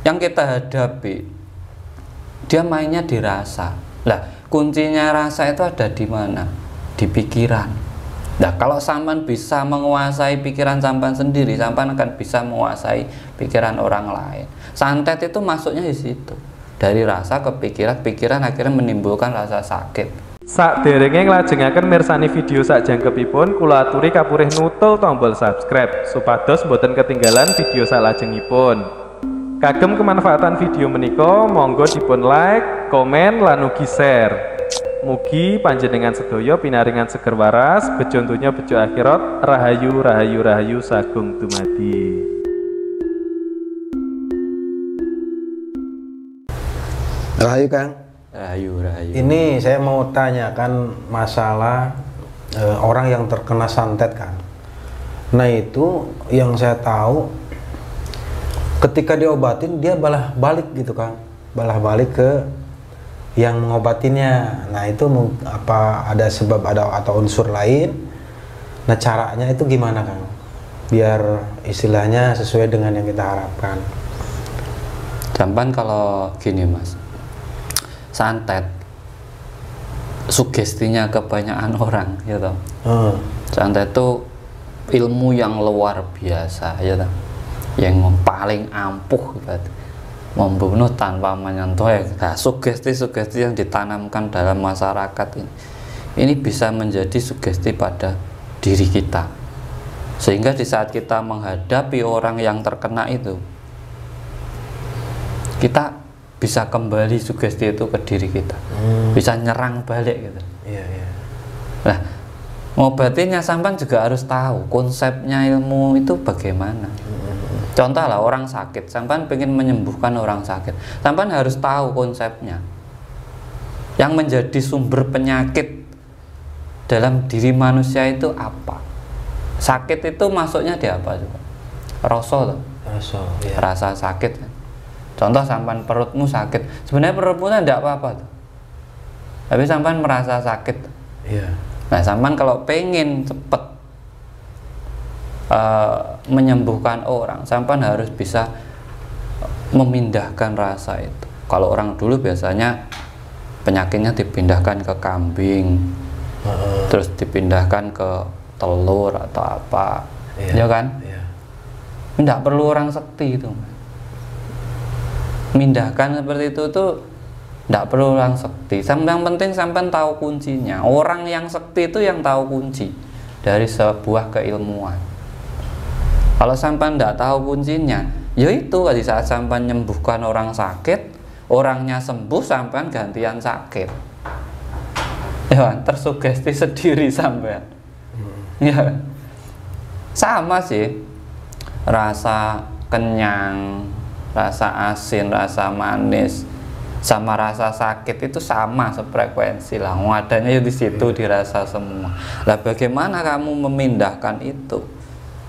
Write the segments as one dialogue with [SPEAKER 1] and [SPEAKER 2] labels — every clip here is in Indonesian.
[SPEAKER 1] yang kita hadapi, dia mainnya di rasa. Lah, kuncinya rasa itu ada di mana? Di pikiran. Nah, kalau sampean bisa menguasai pikiran sampean sendiri, sampean akan bisa menguasai pikiran orang lain. Santet itu masuknya di situ. Dari rasa ke pikiran, pikiran akhirnya menimbulkan rasa sakit.
[SPEAKER 2] Saderenge nglajengaken mirsani video sakjangkepipun, kula aturi kapurih nutul tombol subscribe supados boten ketinggalan video salajengipun. Kagem kemanfaatan video menika, monggo dipun like, komen, lan ugi share. Mugi panjenengan sedaya pinaringan seger waras, bejo donya bejo akhirat, rahayu rahayu rahayu sagung dumadi.
[SPEAKER 3] Rahayu Kang.
[SPEAKER 1] Rahayu, rahayu.
[SPEAKER 3] Ini saya mau tanyakan masalah orang yang terkena santet Kang. Nah itu yang saya tahu ketika diobatin dia balah balik gitu Kang, balah balik ke yang mengobatinya. Nah itu apa ada sebab atau unsur lain? Nah caranya itu gimana Kang? Biar istilahnya sesuai dengan yang kita harapkan.
[SPEAKER 1] Sampan kalau gini Mas, santet sugestinya kebanyakan orang gitu. Santet itu ilmu yang luar biasa ya, yang paling ampuh gitu, membunuh tanpa menyentuh. Nah, sugesti-sugesti yang ditanamkan dalam masyarakat ini bisa menjadi sugesti pada diri kita, sehingga di saat kita menghadapi orang yang terkena itu, kita bisa kembali sugesti itu ke diri kita, bisa nyerang balik gitu. Nah, ngobatinya sampan juga harus tahu konsepnya ilmu itu bagaimana. Contoh lah, orang sakit, sampan pengen menyembuhkan orang sakit, sampan harus tahu konsepnya. Yang menjadi sumber penyakit dalam diri manusia itu apa? Sakit itu masuknya di apa juga? Rasa loh. Rasa sakit kan? Contoh sampan perutmu sakit, sebenarnya perutmu tidak apa-apa tuh, tapi sampan merasa sakit. Nah sampan kalau pengen cepet menyembuhkan orang, sampan harus bisa memindahkan rasa itu. Kalau orang dulu biasanya penyakitnya dipindahkan ke kambing, terus dipindahkan ke telur atau apa, ya kan? Tidak perlu orang sakti itu. Mindahkan seperti itu tuh tidak perlu orang sakti. Yang penting sampai tahu kuncinya. Orang yang sakti itu yang tahu kunci dari sebuah keilmuan. Kalau sampai tidak tahu kuncinya, yaitu di saat sampai menyembuhkan orang sakit, orangnya sembuh, sampai gantian sakit. Ya, tersugesti sendiri sampai. Ya, sama sih. Rasa kenyang, rasa asin, rasa manis, sama rasa sakit itu sama sefrekuensi lah. Adanya di situ dirasa semua. Lah bagaimana kamu memindahkan itu?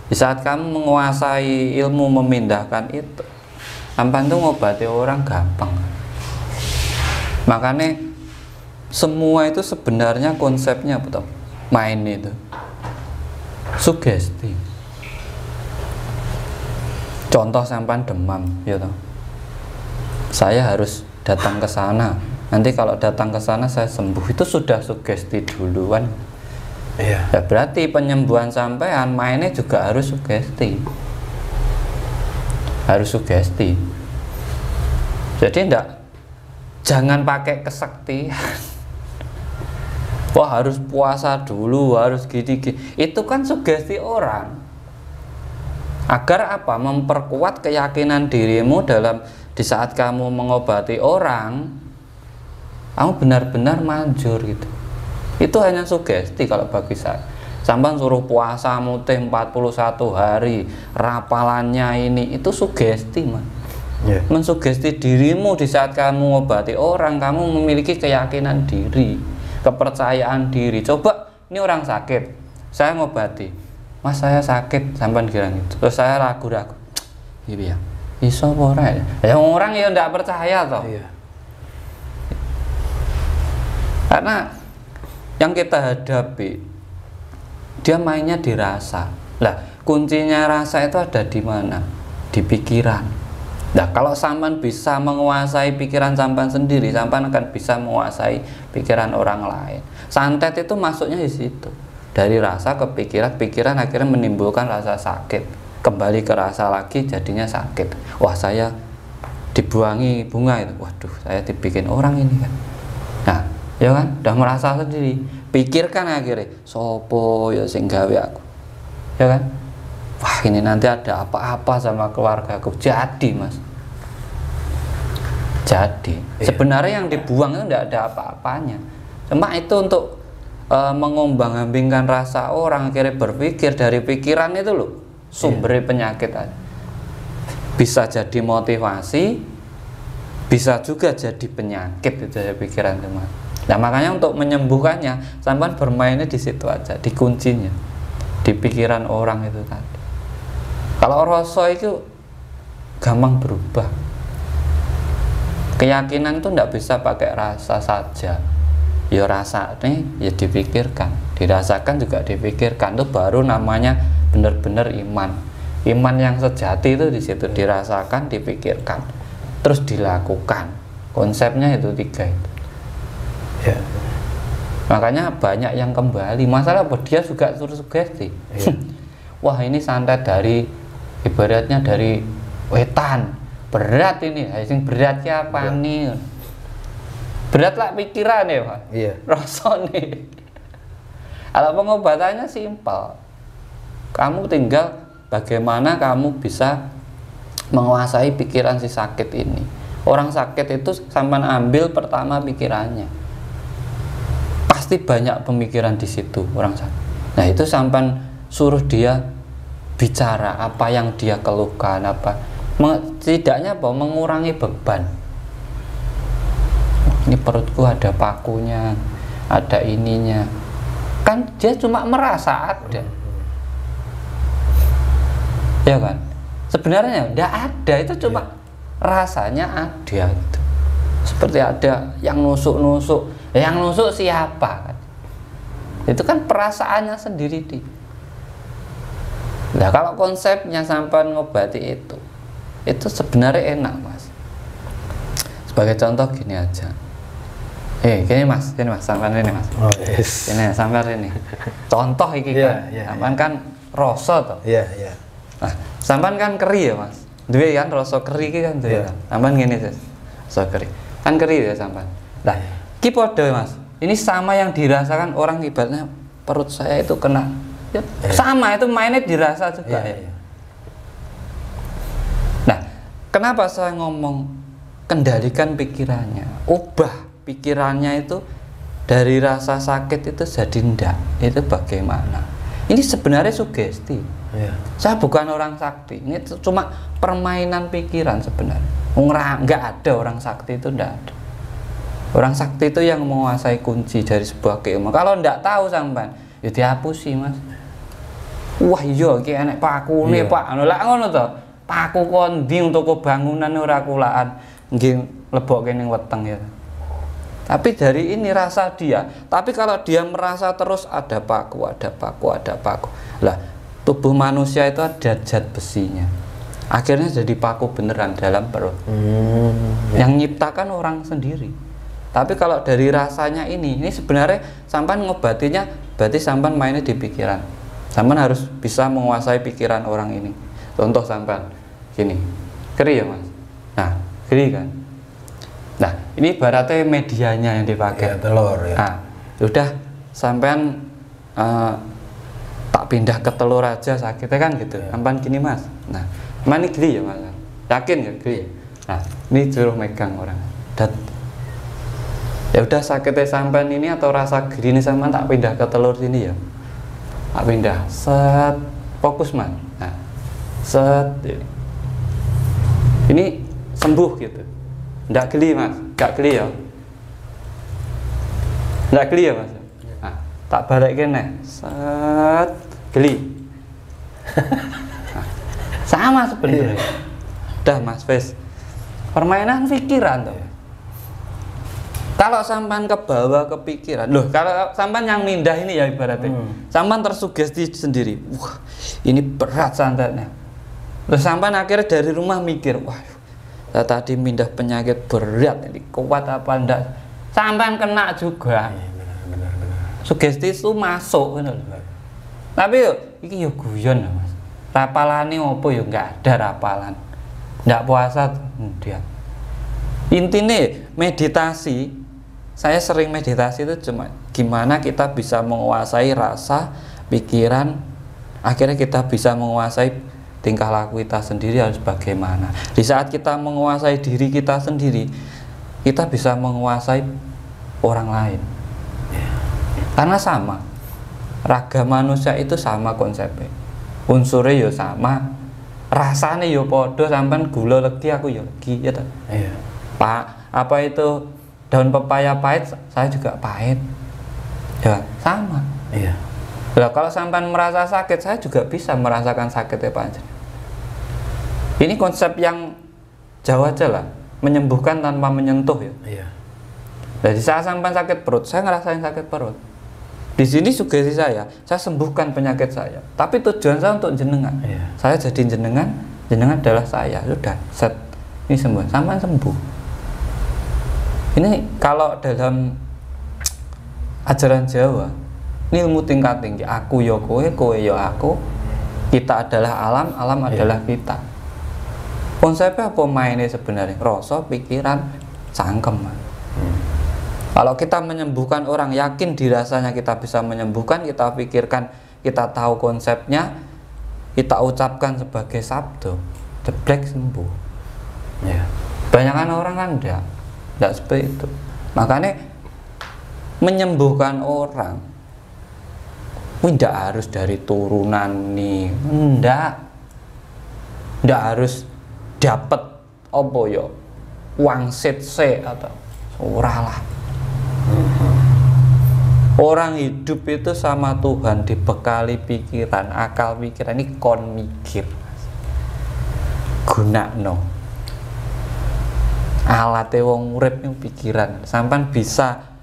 [SPEAKER 1] Di saat kamu menguasai ilmu memindahkan itu, sampai itu ngobati orang gampang. Makanya semua itu sebenarnya konsepnya betul. Main itu sugesti. Contoh sampan demam, ya toh. Saya harus datang ke sana. Nanti kalau datang ke sana saya sembuh, itu sudah sugesti duluan. Ya, berarti penyembuhan sampean mainnya juga harus sugesti. Harus sugesti. Jadi jangan pakai kesaktian. Wah, harus puasa dulu, harus gini-gini. Itu kan sugesti orang. Agar apa? Memperkuat keyakinan dirimu dalam di saat kamu mengobati orang, kamu benar-benar manjur gitu. Itu hanya sugesti kalau bagi saya. Sampai suruh puasa mutih 41 hari, rapalannya ini, itu sugesti man. Mensugesti dirimu di saat kamu mengobati orang, kamu memiliki keyakinan diri, kepercayaan diri. Coba ini orang sakit, saya ngobati, Mas saya sakit, sampai bilang itu, terus saya ragu-ragu, iya iso ora ya, orang ya tidak percaya toh. Karena yang kita hadapi, dia mainnya di rasa. Lah kuncinya rasa itu ada di mana? Di pikiran. Nah, kalau sampean bisa menguasai pikiran sampean sendiri, sampean akan bisa menguasai pikiran orang lain. Santet itu masuknya di situ. Dari rasa ke pikiran, pikiran akhirnya menimbulkan rasa sakit. Kembali ke rasa lagi jadinya sakit. Wah, saya dibuangi bunga itu. Waduh, saya dibikin orang ini kan. Nah, ya kan, udah merasa sendiri. Pikirkan akhirnya, sopo ya sing gawe aku. Ya kan? Wah, ini nanti ada apa-apa sama keluargaku. Jadi mas, jadi sebenarnya yang dibuang itu tidak ada apa-apanya, cuma itu untuk mengombang-ambingkan rasa orang, akhirnya berpikir dari pikiran itu loh sumber penyakit. Bisa jadi motivasi, bisa juga jadi penyakit itu ya pikiran teman. Nah makanya untuk menyembuhkannya sampai bermainnya di situ aja, di kuncinya di pikiran orang itu tadi. Kalau rasa itu gampang berubah. Keyakinan itu tidak bisa pakai rasa saja. Ya rasa nih, ya dipikirkan, dirasakan juga dipikirkan. Itu baru namanya benar-benar iman. Iman yang sejati itu di situ dirasakan, dipikirkan, terus dilakukan. Konsepnya itu 3 itu. Ya. Makanya banyak yang kembali. Masalah apa? Dia juga suruh sugesti. Ya. Wah ini santet dari ibaratnya dari wetan, berat ini, sing berat siapa nih? Berat lah pikiran ya Pak. Iya. Rasane. Kalau pengobatannya simpel. Kamu tinggal bagaimana kamu bisa menguasai pikiran si sakit ini. Orang sakit itu sampean ambil pertama pikirannya. Pasti banyak pemikiran di situ orang sakit. Nah, itu sampean suruh dia bicara apa yang dia keluhkan, apa setidaknya apa mengurangi beban. Ini perutku ada pakunya, ada ininya, kan dia cuma merasa ada, ya kan? Sebenarnya tidak ada, itu cuma rasanya ada gitu. Seperti ada yang nusuk-nusuk, yang nusuk siapa kan? Itu kan perasaannya sendiri di. Nah kalau konsepnya sampai ngobati itu sebenarnya enak mas. Sebagai contoh gini aja. Gini mas, sampai ini mas. Oh, yes. Ini sampai ini. Contoh iki kan, sampai kan rasa toh. Iya. Nah, sampai kan keri ya mas. Duwe kan rasa keri kan duwe. Sampai gini sih, rasa keri. Kan keri ya sampai. Nah, ki podo mas. Ini sama yang dirasakan orang ibaratnya perut saya itu kena. Ya, sama itu mainnya dirasa juga ya. Nah, kenapa saya ngomong kendalikan pikirannya, ubah pikirannya itu dari rasa sakit itu jadi ndak, itu bagaimana? Ini sebenarnya sugesti. Saya bukan orang sakti, ini cuma permainan pikiran sebenarnya. Nggak ada orang sakti itu, ndak ada. Orang sakti itu yang menguasai kunci dari sebuah keilmuan. Kalau ndak tahu sampean, ya dihapusi mas. Wah iya iki enek pakune Pak. Lha ngono to. Paku kondi untuk bangunan ora kulaan. Nggih lebokke ning weteng ya. Tapi dari ini rasa dia. Tapi kalau dia merasa terus ada paku. Lah, tubuh manusia itu ada zat besinya. Akhirnya jadi paku beneran dalam perut. Yang nyiptakan orang sendiri. Tapi kalau dari rasanya ini sebenarnya sampean ngobatinya berarti sampean mainnya di pikiran. Sampean harus bisa menguasai pikiran orang ini. Contoh sampean gini, keri ya mas. Nah, keri kan. Nah, ini ibaratnya medianya yang dipakai.
[SPEAKER 3] Telur ya.
[SPEAKER 1] Nah, udah sampean tak pindah ke telur aja sakitnya kan gitu. Sampean gini mas. Nah, mana geli ya mas? Yakin ya geli. Nah, ini suruh megang orang. Ya udah sakitnya sampean ini atau rasa geli ini sampean tak pindah ke telur sini ya. Tak pindah, set, fokus man. Nah, set, ini sembuh gitu. Nggak geli mas, nggak geli ya. Nggak geli ya mas. Nah, tak balik kene, set, geli. Nah, sama sebenarnya. Udah mas, wes. Permainan pikiran tuh. Kalau sampan ke bawah ke pikiran, loh kalau sampan yang mindah ini ya ibaratnya, sampan tersugesti sendiri, wah ini berat santetnya. Terus sampan akhirnya dari rumah mikir, wah Saya tadi mindah penyakit berat, ini kuat apa ndak? Sampean kena juga.
[SPEAKER 3] Benar.
[SPEAKER 1] Sugesti itu masuk gitu. Tapi yo iki yo guyon Mas. Rapalane opo yo nggak ada rapalan. Ndak puasa dia. Intinya meditasi, saya sering meditasi itu cuma gimana kita bisa menguasai rasa, pikiran, akhirnya kita bisa menguasai tingkah laku kita sendiri harus bagaimana. Di saat kita menguasai diri kita sendiri, kita bisa menguasai orang lain. Karena sama, ragam manusia itu sama konsepnya, unsurnya yo sama, rasanya yo podo, sampean gula legi aku yo legi, ya toh.
[SPEAKER 3] Iya.
[SPEAKER 1] Pak, apa itu daun pepaya pahit, saya juga pahit, ya sama.
[SPEAKER 3] Iya.
[SPEAKER 1] Lah kalau sampean merasa sakit, saya juga bisa merasakan sakitnya Pak Anjen. Ini konsep yang jauh aja lah, menyembuhkan tanpa menyentuh ya.
[SPEAKER 3] Iya.
[SPEAKER 1] Jadi saat sampean sakit perut, saya ngerasain sakit perut. Di sini sugesti saya sembuhkan penyakit saya. Tapi tujuan saya untuk jenengan.
[SPEAKER 3] Iya.
[SPEAKER 1] Saya jadi jenengan, jenengan adalah saya. Sudah, set. Ini sembuh, sampean sembuh. Ini kalau dalam ajaran Jawa, ini ilmu tingkat tinggi. Aku ya kowe, kowe ya aku. Kita adalah alam, alam adalah kita. Konsepnya apa mainnya sebenarnya? Rasa, pikiran, cangkem. Kalau kita menyembuhkan orang, yakin dirasanya kita bisa menyembuhkan, kita pikirkan, kita tahu konsepnya, kita ucapkan sebagai sabdo, jeblek sembuh.
[SPEAKER 3] Iya.
[SPEAKER 1] Banyakan orang kan enggak seperti itu. Makanya menyembuhkan orang tidak harus dari turunan nih, enggak harus dapat apa ya uang setse atau ora lah. Orang hidup itu sama Tuhan dibekali pikiran, akal pikiran ini kon mikir, gunakno alatnya wong urip yang pikiran. Sampan bisa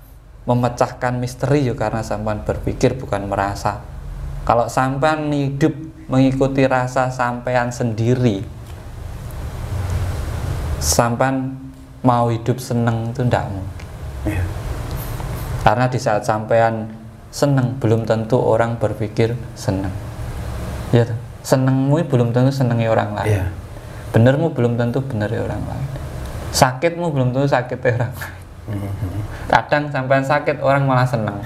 [SPEAKER 1] memecahkan misteri ya karena sampan berpikir bukan merasa. Kalau sampan hidup mengikuti rasa sampean sendiri, sampan mau hidup seneng itu ndak mungkin.
[SPEAKER 3] Iya.
[SPEAKER 1] Karena di saat sampean seneng belum tentu orang berpikir seneng. Ya, senengmu belum tentu senengi orang lain.
[SPEAKER 3] Iya.
[SPEAKER 1] Benermu belum tentu beneri orang lain. Sakitmu belum tentu sakitnya orang lain. Kadang sampean sakit orang malah seneng.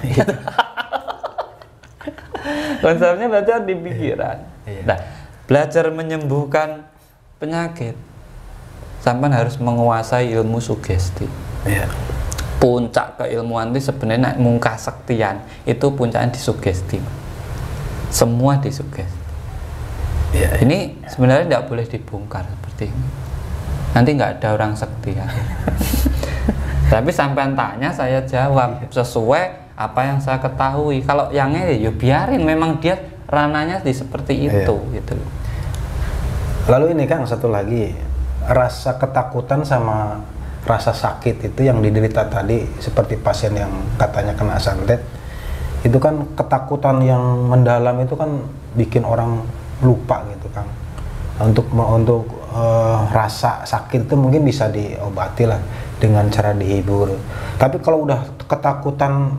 [SPEAKER 1] Konsepnya belajar di pikiran. Nah, belajar menyembuhkan penyakit, sampean harus menguasai ilmu sugesti.
[SPEAKER 3] Iya.
[SPEAKER 1] Puncak keilmuan itu sebenarnya mungkah sektian itu puncaknya di sugesti. Semua di sugesti.
[SPEAKER 3] Iya.
[SPEAKER 1] Ini sebenarnya tidak boleh dibongkar seperti ini. Nanti nggak ada orang sekti ya. Tapi sampean tanya saya jawab sesuai apa yang saya ketahui. Kalau yangnya ya biarin, memang dia rananya di seperti itu gitu.
[SPEAKER 3] Lalu ini Kang, satu lagi, rasa ketakutan sama rasa sakit itu yang diderita tadi, seperti pasien yang katanya kena santet, itu kan ketakutan yang mendalam itu kan bikin orang lupa gitu Kang. Untuk rasa sakit itu mungkin bisa diobati lah dengan cara dihibur. Tapi kalau udah ketakutan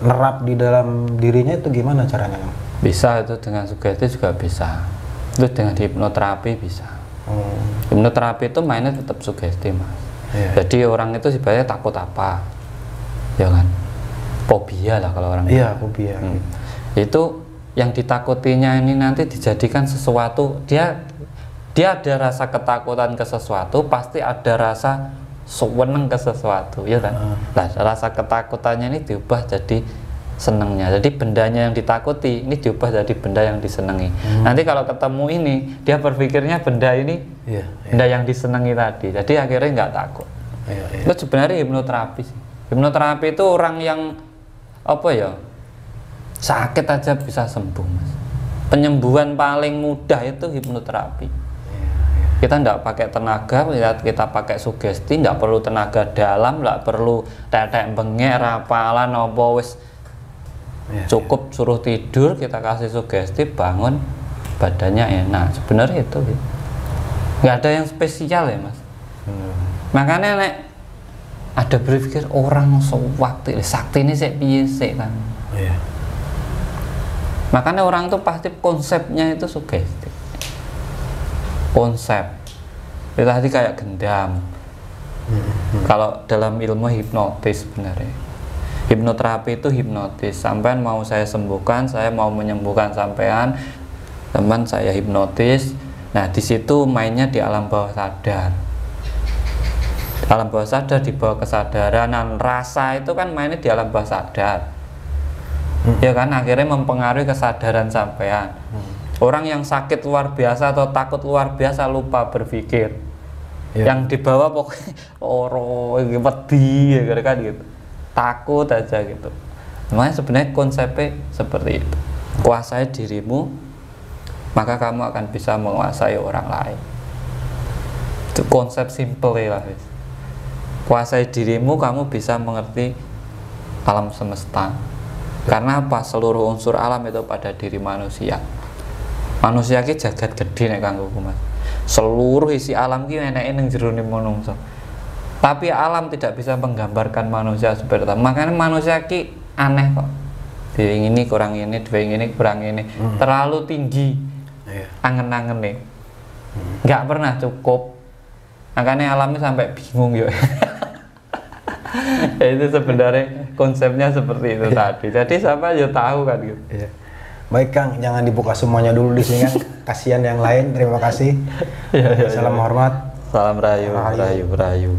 [SPEAKER 3] nerap di dalam dirinya itu gimana caranya Kang?
[SPEAKER 1] Bisa, itu dengan sugesti juga bisa. Itu dengan hipnoterapi bisa. Hipnoterapi itu mainnya tetap sugesti Mas.
[SPEAKER 3] Iya.
[SPEAKER 1] Jadi orang itu sebenarnya takut apa, ya kan? Fobia lah kalau orang.
[SPEAKER 3] Iya, fobia.
[SPEAKER 1] Itu yang ditakutinya ini nanti dijadikan sesuatu. Dia ada rasa ketakutan ke sesuatu, pasti ada rasa seneng ke sesuatu, ya kan? Nah, rasa ketakutannya ini diubah jadi senengnya. Jadi bendanya yang ditakuti ini diubah jadi benda yang disenangi. Nanti kalau ketemu ini, dia berpikirnya benda ini benda yang disenangi tadi. Jadi akhirnya nggak takut. Itu sebenarnya hipnoterapi sih. Hipnoterapi itu orang yang apa ya, sakit aja bisa sembuh Mas. Penyembuhan paling mudah itu hipnoterapi. Kita nggak pakai tenaga, kita pakai sugesti, nggak perlu tenaga dalam, nggak perlu tetek bengek, rapalan, opo wis. Cukup suruh tidur, kita kasih sugesti, bangun, badannya enak. Sebenarnya itu nggak ada yang spesial ya Mas. Makanya nek ada berpikir orang sewaktu sakti ini saya piye sih kan.
[SPEAKER 3] Iya.
[SPEAKER 1] Makanya orang tuh pasti konsepnya itu sugesti. Konsep itu tadi kayak gendam. Kalau dalam ilmu hipnotis sebenarnya, hipnoterapi itu hipnotis. Sampean mau saya sembuhkan, saya mau menyembuhkan sampean, teman saya hipnotis. Nah di situ mainnya di alam bawah sadar. Alam bawah sadar di bawah kesadaran, dan rasa itu kan mainnya di alam bawah sadar. Ya kan akhirnya mempengaruhi kesadaran sampean. Orang yang sakit luar biasa atau takut luar biasa lupa berpikir. Yang dibawa pokoknya wedi ya kan gitu. Takut aja gitu. Makanya sebenarnya konsepnya seperti itu. Kuasai dirimu, maka kamu akan bisa menguasai orang lain. Itu konsep simple lah. Kuasai dirimu, kamu bisa mengerti alam semesta. Karena apa? Seluruh unsur alam itu pada diri manusia. Manusia ki jagat gede nek kanggo Mas. Seluruh isi alam ki eneke ning jero manungsa. Tapi alam tidak bisa menggambarkan manusia seperti itu. Makanya manusia ki aneh kok. Dhewe ini kurang ini, dhewe ini kurang ini. Terlalu tinggi. Angen-angen nih. Nggak pernah cukup. Makanya alamnya sampai bingung yuk. Itu sebenarnya konsepnya seperti itu tadi. Jadi siapa aja tahu kan gitu.
[SPEAKER 3] Baik Kang, jangan dibuka semuanya dulu di sini kan. Kasihan yang lain. Terima kasih. Salam hormat.
[SPEAKER 1] Salam rayu, rayu, rayu.